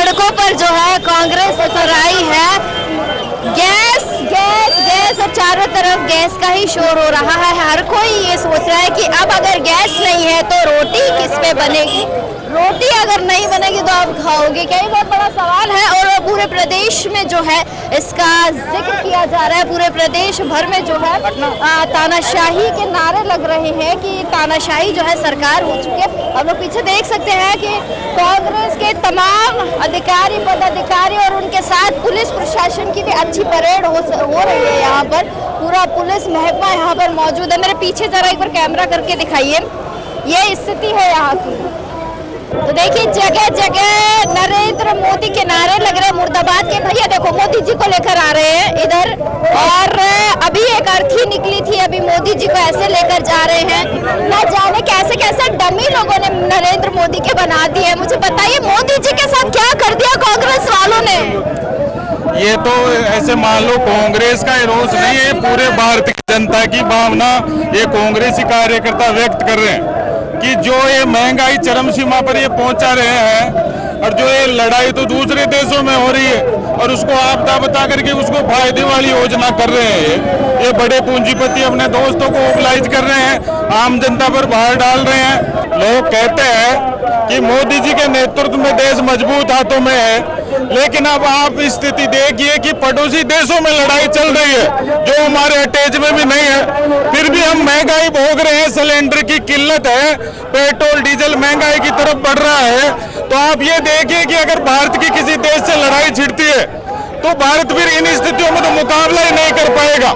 सड़कों पर जो है कांग्रेस उतर आई है। गैस गैस गैस और चारों तरफ गैस का ही शोर हो रहा है। हर कोई ये सोच रहा है कि अब अगर गैस नहीं है तो रोटी किस पे बनेगी, रोटी अगर नहीं बनेगी तो आप खाओगे क्या? ये बहुत बड़ा सवाल है और पूरे प्रदेश में जो है इसका जिक्र किया जा रहा है। पूरे प्रदेश भर में जो है तानाशाही के नारे लग रहे हैं कि तानाशाही जो है सरकार हो चुकी है। हम लोग पीछे देख सकते हैं कि कांग्रेस के तमाम अधिकारी पदाधिकारी और उनके साथ पुलिस प्रशासन की भी अच्छी परेड हो रही है। यहाँ पर पूरा पुलिस महकमा यहाँ पर मौजूद है। मेरे पीछे जरा एक बार कैमरा करके दिखाइए, ये स्थिति है यहाँ की। तो देखिए जगह जगह नरेंद्र मोदी के नारे लग रहे हैं। मुर्दाबाद के भैया देखो मोदी जी को लेकर आ रहे हैं इधर, और अभी एक अर्थी निकली थी, अभी मोदी जी को ऐसे लेकर जा रहे हैं। ना जाने कैसे कैसे डमी लोगों ने नरेंद्र मोदी के बना दिए। मुझे बताइए मोदी जी के साथ क्या कर दिया कांग्रेस वालों ने? ये तो ऐसे मान लो कांग्रेस का रोष नहीं है, पूरे भारतीय जनता की भावना ये कांग्रेसी कार्यकर्ता व्यक्त कर रहे हैं कि जो ये महंगाई चरम सीमा पर ये पहुंचा रहे हैं और जो ये लड़ाई तो दूसरे देशों में हो रही है और उसको आपदा बता करके उसको फायदे वाली योजना कर रहे हैं। ये बड़े पूंजीपति अपने दोस्तों को मोबिलाइज कर रहे हैं, आम जनता पर भार डाल रहे हैं। लोग कहते हैं कि मोदी जी के नेतृत्व में देश मजबूत हाथों में है, लेकिन अब आप स्थिति देखिए कि पड़ोसी देशों में लड़ाई चल रही है जो हमारे अटैच में भी नहीं है, फिर भी हम महंगाई भोग रहे हैं। सिलेंडर की किल्लत है, पेट्रोल डीजल महंगाई की तरफ बढ़ रहा है। तो आप ये देखिए कि अगर भारत की किसी देश से लड़ाई छिड़ती है तो भारत फिर इन स्थितियों में तो मुकाबला ही नहीं कर पाएगा,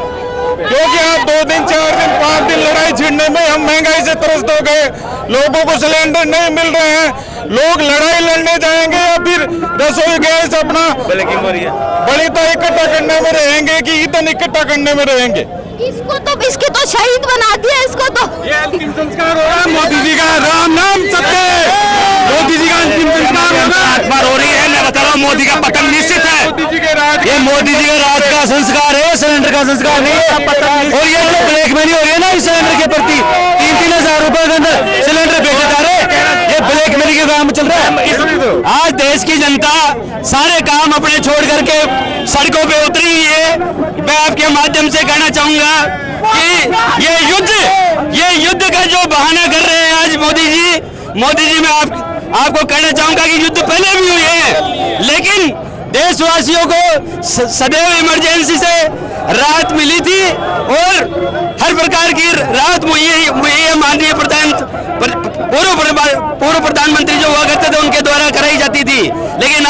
क्योंकि आप 2 दिन 4 दिन 5 दिन लड़ाई छिड़ने में हम महंगाई से त्रस्त हो गए। लोगों को सिलेंडर नहीं मिल रहे हैं, लोग लड़ाई लड़ने जाएंगे या फिर रसोई गैस अपना बड़ी तो इकट्ठा करने में रहेंगे कि ईंधन इकट्ठा करने में रहेंगे। इसके तो शहीद बना दिया, इसको तो ये अंतिम संस्कार हो रहा है मोदी जी का। राम नाम सत्य, मोदी जी का अंतिम संस्कार हो रही है। मैं बता रहा हूँ मोदी का पतन निश्चित है। ये मोदी जी का राज का संस्कार है, सिलेंडर का संस्कार नहीं है। और ये जो ब्लैकमेलिंग हो रही है ना इस सिलेंडर के प्रति, 3-3 हजार रुपए के अंदर सिलेंडर बेचे जा रहे हैं, ये ब्लैकमेलिंग का काम चल रहा है। आज देश की जनता सारे काम अपने छोड़ करके सड़कों पे उतरी हुई है। मैं आपके माध्यम से कहना चाहूंगा कि ये युद्ध का जो बहाना कर रहे हैं आज मोदी जी मैं आपको कहना चाहूंगा कि युद्ध पहले भी हुए हैं, लेकिन देशवासियों को सदैव इमरजेंसी से राहत मिली थी और हर प्रकार की राहत मुहैया माननीय पूर्व प्रधानमंत्री जो हुआ करते थे उनके द्वारा कराई जाती थी। लेकिन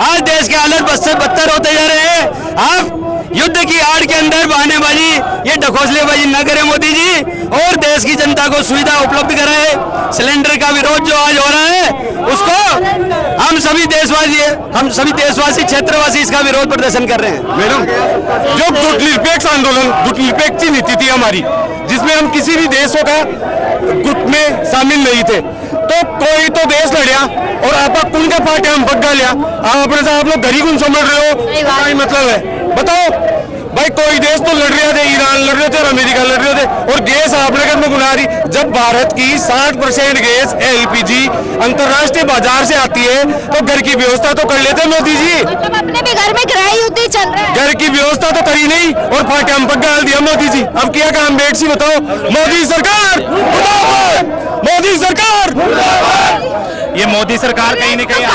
आज देश के हालत बद से बदतर होते जा रहे हैं। आप युद्ध की आड़ के अंदर बहानेबाजी, ये ढकोसलेबाजी न करें मोदी जी, और देश की जनता को सुविधा उपलब्ध कराए। सिलेंडर का विरोध जो आज हो रहा है उसको हम सभी देशवासी क्षेत्रवासी इसका विरोध प्रदर्शन कर रहे हैं। मैडम, जो गुट निरपेक्ष आंदोलन, गुट निरपेक्ष नीति थी हमारी, जिसमें हम किसी भी देशों का गुट में शामिल नहीं थे, तो कोई तो देश लड़िया और आप कुन के पार्टी हम पक्का लिया। आप अपने साथ आप लोग घरी कुन समझ रहे हो, क्या ही मतलब है बताओ भाई? कोई देश तो लड़ रहे थे, ईरान लड़ रहे थे और अमेरिका लड़ रहे थे, और गैस आपने घर में गुना रही। जब भारत की 60% गैस LPG अंतरराष्ट्रीय बाजार से आती है तो घर की व्यवस्था तो कर लेते मोदी जी। मतलब अपने भी घर में गृह युद्ध चल रहा है, घर की व्यवस्था तो करी नहीं और फाटे हम पक डाल दिया मोदी जी। अब क्या काम बेट सी बताओ? मोदी सरकार मुर्दाबाद, मोदी सरकार। ये मोदी सरकार कहीं न कहीं,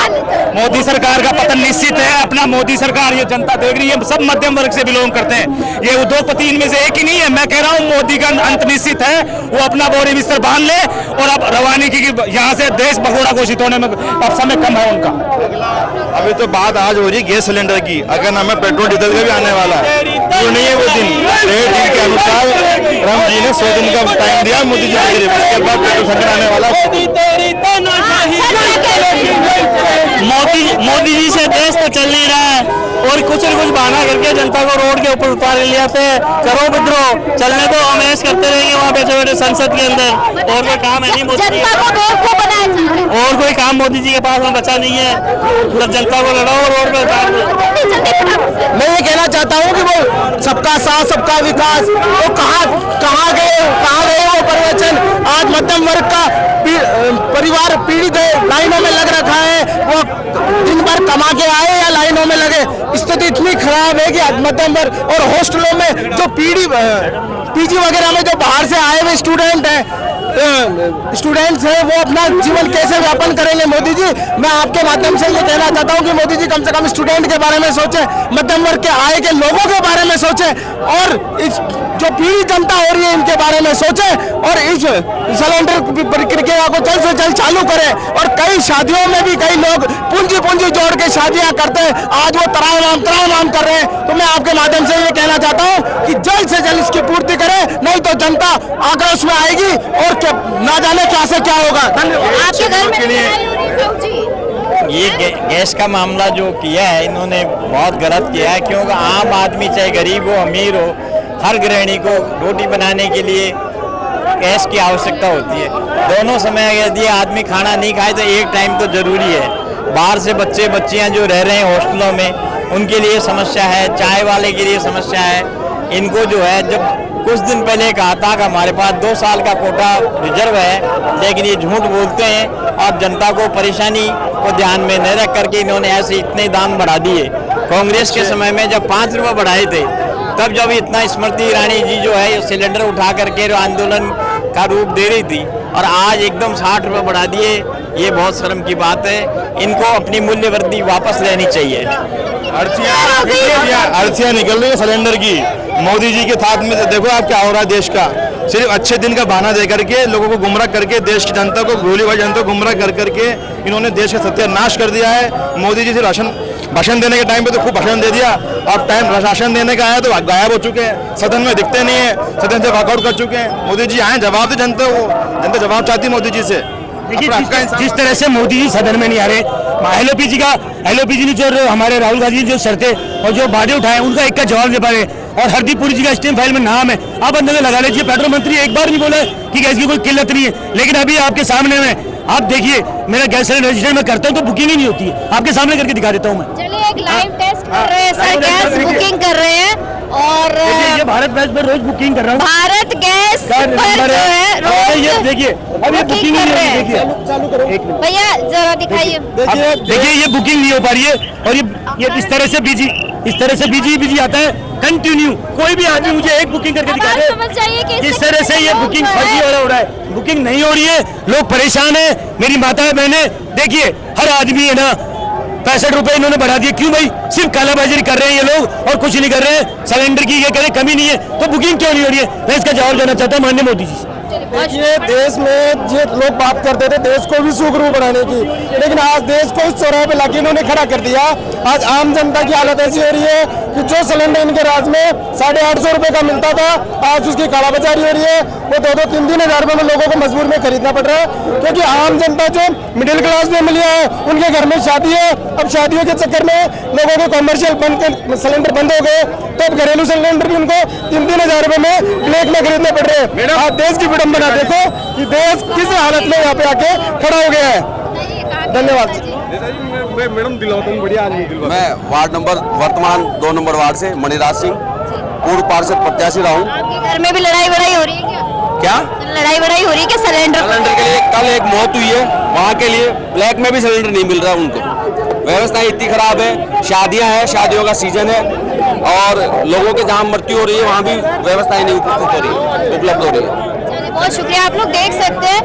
मोदी सरकार का पतन निश्चित है। अपना मोदी सरकार ये जनता देख रही है, सब मध्यम वर्ग से बिलोंग करते हैं। ये उद्योगपति इनमें से एक ही नहीं है। मैं कह रहा हूँ मोदी का अंत निश्चित है। वो अपना बोरी बिस्तर बांध ले और अब रवानी की यहाँ से देश भगोड़ा घोषित होने में अब समय कम है उनका। अभी तो बात आज हो रही गैस सिलेंडर की, अगर हमें पेट्रोल डीजल का भी आने वाला है तो नहीं है वो दिन। 1.5 दिन के अनुसार राम जी ने 100 दिन का टाइम दिया मोदी जी के लिए, उसके बाद पेट्रोल संकट आने वाला। मोदी जी से देश तो चल नहीं रहा है और कुछ न कुछ बहाना करके जनता को रोड के ऊपर उतार लिया थे। करो विद्रोह, चलने तो हम ऐश करते रहेंगे वहाँ बैठे बैठे संसद के अंदर, और कोई काम है नहीं मोदी जी और कोई काम मोदी जी के पास में बचा नहीं है। मतलब जनता को लड़ाओ रोड पे उतार दो। मैं ये कहना चाहता हूँ कि वो सबका साथ सबका विकास, वो कहाँ गए वो प्रवचन? आज मध्यम वर्ग का परिवार पीड़ित है, लाइनों में लग रखा है, वो दिन भर कमा के आए या लाइनों में लगे। स्थिति इतनी खराब है कि मध्यम वर्ग और हॉस्टलों में जो पीजी वगैरह में जो बाहर से आए हुए स्टूडेंट्स हैं वो अपना जीवन कैसे व्यापन करेंगे। मोदी जी, मैं आपके माध्यम से ये कहना चाहता हूँ कि मोदी जी कम से कम स्टूडेंट के बारे में सोचें, मध्यम वर्ग के आय के लोगों के बारे में सोचें, और इस जो पीढ़ी जनता हो रही है इनके बारे में सोचें, और इस सिलेंडर प्रक्रिया को जल्द से जल्द चालू करें। और कई शादियों में भी कई लोग पूंजी जोड़ के शादियां करते हैं, आज वो तराव कर रहे हैं। तो मैं आपके माध्यम से ये कहना चाहता हूँ कि जल्द से जल्द इसकी पूर्ति करें, नहीं तो जनता आक्रोश में आएगी और ना जाने क्या से क्या होगा। आपके घर में लड़ाई हो रही है बाबू जी? ये गैस का मामला जो किया है इन्होंने बहुत गलत किया है, क्योंकि आम आदमी चाहे गरीब हो अमीर हो, हर गृहिणी को रोटी बनाने के लिए गैस की आवश्यकता होती है। दोनों समय यदि आदमी खाना नहीं खाए तो एक टाइम तो जरूरी है। बाहर से बच्चे बच्चियां जो रह रहे हैं हॉस्टलों में, उनके लिए समस्या है, चाय वाले के लिए समस्या है। इनको जो है, जब कुछ दिन पहले कहा था कि हमारे पास 2 साल का कोटा रिजर्व है, लेकिन ये झूठ बोलते हैं और जनता को परेशानी को ध्यान में न रख करके इन्होंने ऐसे इतने दाम बढ़ा दिए। कांग्रेस के समय में जब 5 रुपये बढ़ाए थे, तब जब इतना स्मृति ईरानी जी जो है सिलेंडर उठा करके आंदोलन का रूप दे रही थी, और आज एकदम 60 रुपये बढ़ा दिए, ये बहुत शर्म की बात है। इनको अपनी मूल्य वृद्धि वापस लेनी चाहिए। अर्थियां निकल रही है सिलेंडर की। मोदी जी के साथ में देखो आप क्या हो रहा है देश का। सिर्फ अच्छे दिन का बहाना दे करके लोगों को गुमराह करके, देश की जनता को, भोली भाई जनता को गुमराह कर करके इन्होंने देश का सत्यानाश कर दिया है। मोदी जी से भाषण देने के टाइम पे तो खूब भाषण दे दिया, अब टाइम राशन देने का आया तो गायब हो चुके हैं, सदन में दिखते नहीं है, सदन से वॉकआउट कर चुके हैं। मोदी जी आए, जवाब दे जनता को, जनता जवाब चाहती है मोदी जी से। जिस तरह से मोदी जी सदन में नहीं आ रहे, एलओपी जी ने जो हमारे राहुल गांधी जो शर्तें और जो वादे उठाए उनका एक का जवाब दे पा रहे, और हरदीप पुरी जी का स्टीम फाइल में नाम है। आप अंदर लगा लीजिए, पेट्रोल मंत्री एक बार नहीं बोला कि गैस की कोई किल्लत नहीं है, लेकिन अभी आपके सामने में आप देखिए, मेरा गैस सिलेंडर रजिस्टर में करता हूँ तो बुकिंग ही नहीं होती है। आपके सामने करके दिखा देता हूँ मैं। चलिए एक लाइव टेस्ट कर रहे हैं सर, गैस बुकिंग कर रहे हैं, और ये भारत गैस पर रोज बुकिंग कर रहा हूँ। भारत गैस पर जो है रोज ये देखिए, अब ये बुकिंग नहीं हो रही है। देखिए, एक मिनट भैया जरा दिखाइए। देखिए, ये बुकिंग नहीं हो पा रही है, और ये इस तरह से बिजी आता है कंटिन्यू। कोई भी आदमी मुझे एक बुकिंग करके दिखा दे, समझ जाइए कि जिस तरह से ये बुकिंग फर्जी हो रहा है, बुकिंग नहीं हो रही है, लोग परेशान है। मेरी माता बहने देखिए, हर आदमी है ना 65 रुपए इन्होंने बढ़ा दिए। क्यों भाई? सिर्फ कालाबाजारी कर रहे हैं ये लोग और कुछ नहीं कर रहे हैं। सिलेंडर की ये करें कमी नहीं है तो बुकिंग क्यों नहीं हो रही है? मैं इसका जवाब देना चाहता हूँ माननीय मोदी जी। देखिए, देश में जो लोग बात करते थे देश को भी सुखरू बनाने की, लेकिन आज देश को उस चौराहे पे लाके इन्होंने खड़ा कर दिया। आज आम जनता की हालत ऐसी हो रही है कि जो सिलेंडर इनके राज में 850 रुपए का मिलता था, आज उसकी कालाबाजारी हो रही है। वो 2-3 हजार रुपए में लोगों को मजबूर में खरीदना पड़ रहा है, क्योंकि आम जनता जो मिडिल क्लास में मिली है उनके घर में शादी है। अब शादियों के चक्कर में लोगों को कमर्शियल सिलेंडर बंद हो गए, तो अब घरेलू सिलेंडर भी उनको 3-3 हजार रुपए में ब्लैक में खरीदने पड़ रहे हैं। आप देश की विडंबना देखो कि देश किस हालत में यहाँ पे आके खड़ा हो गया है। धन्यवाद। मैडम दिलाता हूँ, बढ़िया आदमी दिलवा। मैं वार्ड नंबर वर्तमान 2 नंबर वार्ड से मणिराज सिंह पूर्व पार्षद प्रत्याशी रहा हूँ। आपके घर में भी लड़ाई वड़ाई हो रही है क्या? लड़ाई वड़ाई हो रही है क्या सिलेंडर के लिए? कल एक मौत हुई है, वहाँ के लिए ब्लैक में भी सिलेंडर नहीं मिल रहा उनको। व्यवस्था इतनी खराब है, शादियां हैं, शादियों का सीजन है, और लोगों के जहाँ मृत्यु हो रही है वहाँ भी व्यवस्थाएं नहीं उपलब्ध हो रही है। बहुत शुक्रिया। आप लोग देख सकते हैं